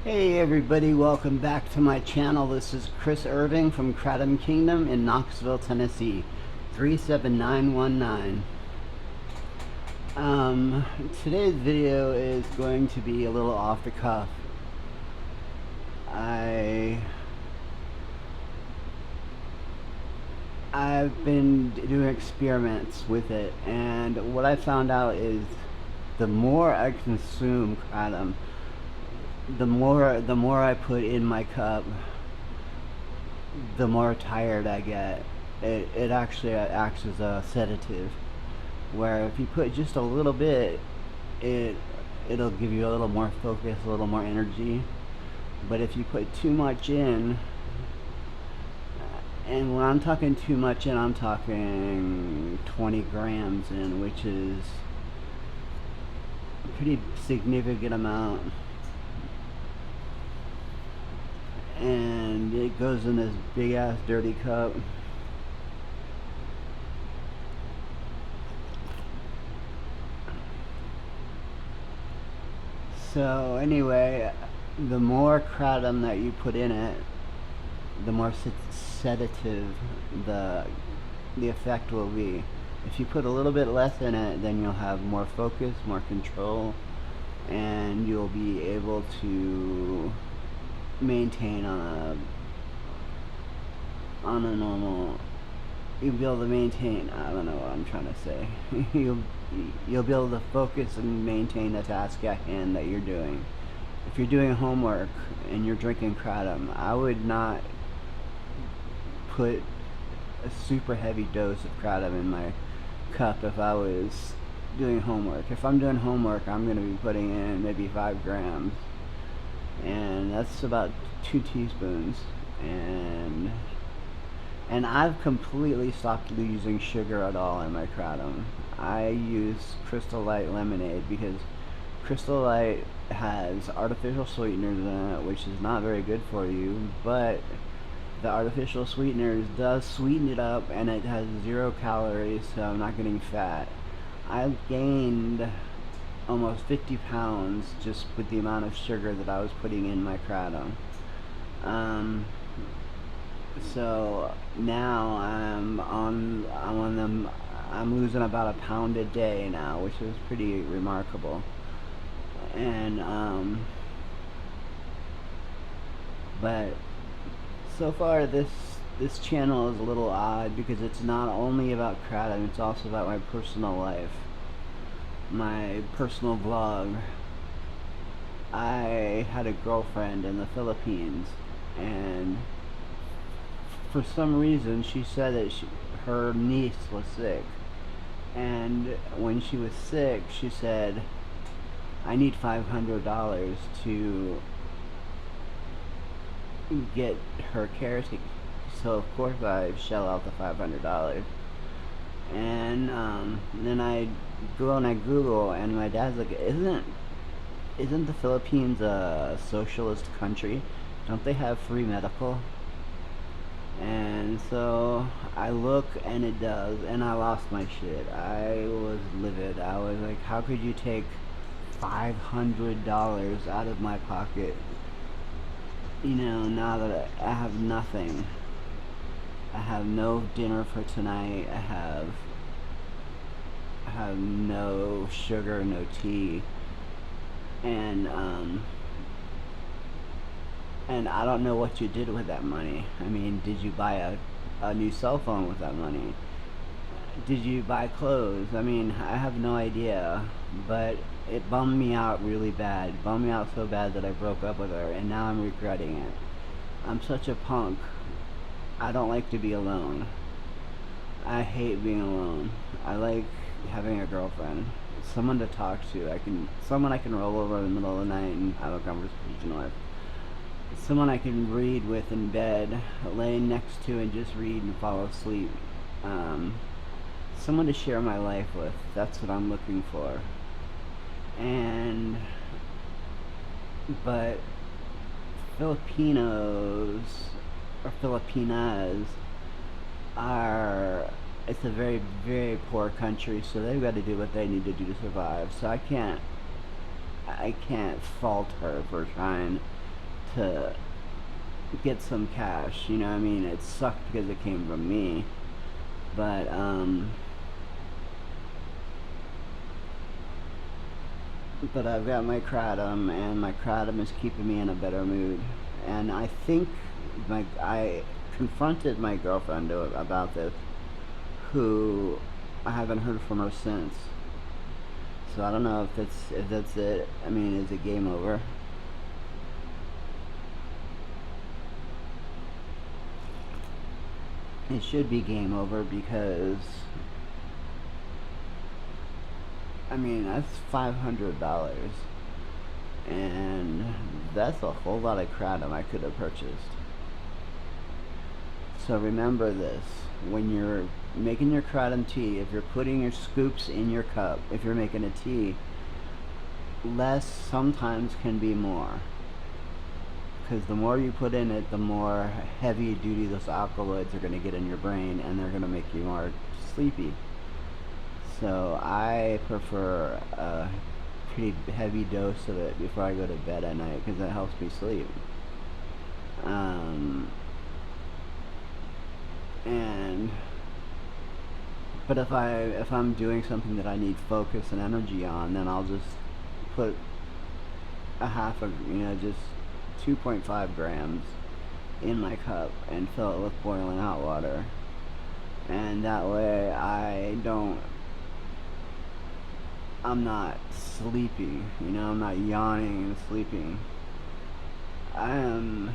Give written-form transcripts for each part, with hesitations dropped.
Hey everybody, welcome back to my channel. This is Chris Irving from Kratom Kingdom in Knoxville, Tennessee, 37919. Today's video is going to be a little off the cuff. I've been doing experiments with it, and what I found out is the more I consume kratom, the more I put in my cup, the more tired I get. It actually acts as a sedative, where if you put just a little bit, it it'll give you a little more focus, a little more energy. But if you put too much in, and when I'm talking too much in, I'm talking 20 grams in, which is a pretty significant amount. And it goes in this big ass dirty cup. So anyway, the more kratom that you put in it, the more sedative the effect will be. If you put a little bit less in it, then you'll have more focus, more control, and you'll be able to maintain on a normal. You'll be able to maintain. I don't know what I'm trying to say. you'll be able to focus and maintain the task at hand that you're doing. If you're doing homework and you're drinking kratom, I would not put a super heavy dose of kratom in my cup if I was doing homework. If I'm doing homework, I'm going to be putting in maybe 5 grams, and that's about 2 teaspoons. And I've completely stopped using sugar at all in my kratom. I use Crystal Light lemonade because Crystal Light has artificial sweeteners in it, which is not very good for you, but the artificial sweeteners does sweeten it up, and it has 0 calories, so I'm not getting fat. I've gained almost 50 pounds just with the amount of sugar that I was putting in my kratom. So now I'm losing about a pound a day now, which is pretty remarkable. And but so far this channel is a little odd because it's not only about kratom, it's also about my personal life, my personal vlog. I had a girlfriend in the Philippines, and for some reason she said that her niece was sick, and when she was sick she said, I need $500 to get her care taken. So of course I shell out the $500, and then I go and I Google, and my dad's like, isn't the Philippines a socialist country? Don't they have free medical? And so I look, and it does, and I lost my shit. I was livid. I was like, how could you take $500 out of my pocket? You know, now that I have nothing. I have no dinner for tonight. I have no sugar, no tea, and I don't know what you did with that money. I mean, did you buy a new cell phone with that money? Did you buy clothes? I mean, I have no idea, but it bummed me out really bad. It bummed me out so bad that I broke up with her, and now I'm regretting it. I'm such a punk. I don't like to be alone. I hate being alone. I like having a girlfriend, someone to talk to. Someone I can roll over in the middle of the night and have a conversation with. Someone I can read with in bed, lay next to and just read and fall asleep. Someone to share my life with. That's what I'm looking for. But Filipinos or Filipinas it's a very, very poor country, so they've got to do what they need to do to survive. So I can't fault her for trying to get some cash. You know what I mean? It sucked because it came from me, but I've got my kratom, and my kratom is keeping me in a better mood. And I think I confronted my girlfriend about this, who I haven't heard from her since. So I don't know if that's it. I mean, is it game over? It should be game over because I mean that's $500, and that's a whole lot of kratom I could have purchased. So remember this: when you're making your kratom tea, if you're putting your scoops in your cup, if you're making a tea, less sometimes can be more. Because the more you put in it, the more heavy duty those alkaloids are going to get in your brain, and they're going to make you more sleepy. So I prefer a pretty heavy dose of it before I go to bed at night, because it helps me sleep. And but if I'm doing something that I need focus and energy on, then I'll just put a half of, just 2.5 grams in my cup and fill it with boiling hot water, and that way I'm not sleepy, I'm not yawning and sleeping. I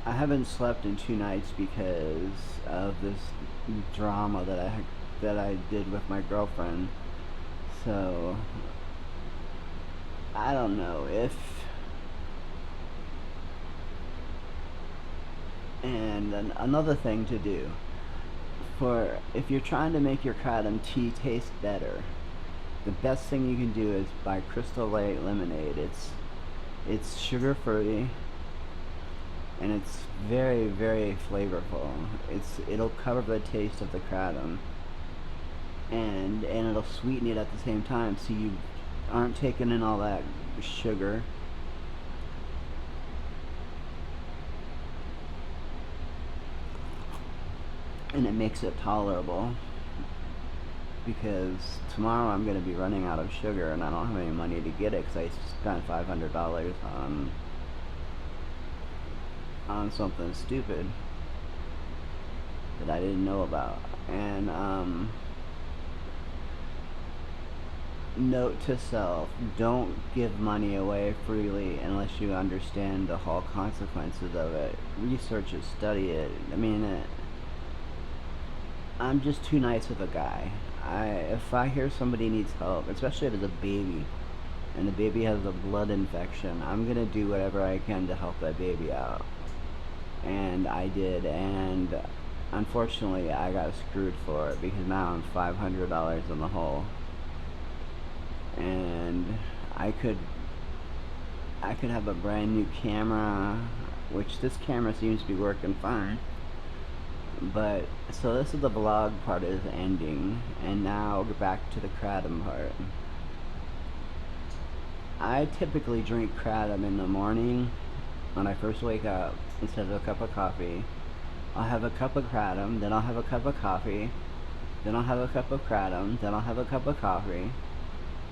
haven't slept in 2 nights because of this drama that I did with my girlfriend. So I don't know if. And another thing to do, for if you're trying to make your kratom tea taste better, the best thing you can do is buy Crystal Light lemonade. It's sugar free, and it's very, very flavorful. It'll cover the taste of the kratom, and it'll sweeten it at the same time, so you aren't taking in all that sugar. And it makes it tolerable, because tomorrow I'm going to be running out of sugar, and I don't have any money to get it because I spent $500 on something stupid that I didn't know about. And note to self: don't give money away freely unless you understand the whole consequences of it. Research it, study it. I mean, I'm just too nice of a guy. If I hear somebody needs help, especially if it's a baby, and the baby has a blood infection, I'm gonna do whatever I can to help that baby out. And I did, and unfortunately I got screwed for it, because now I'm $500 in the hole. And I could have a brand new camera, which this camera seems to be working fine. But so this is the vlog part is ending, and now we're back to the kratom part. I typically drink kratom in the morning when I first wake up. Instead of a cup of coffee, I'll have a cup of kratom, then I'll have a cup of coffee, then I'll have a cup of kratom, then I'll have a cup of coffee,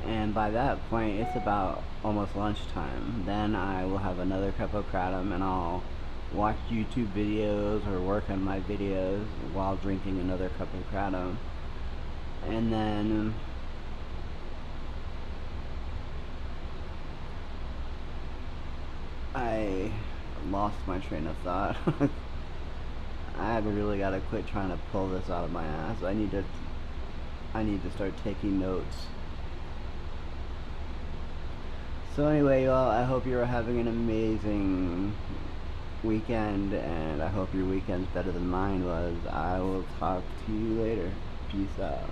and by that point it's about almost lunchtime. Then I will have another cup of kratom, and I'll watch YouTube videos or work on my videos while drinking another cup of kratom. And then I lost my train of thought. I really gotta quit trying to pull this out of my ass. I need to start taking notes. So anyway, y'all, I hope you're having an amazing weekend, and I hope your weekend's better than mine was. I will talk to you later. Peace out.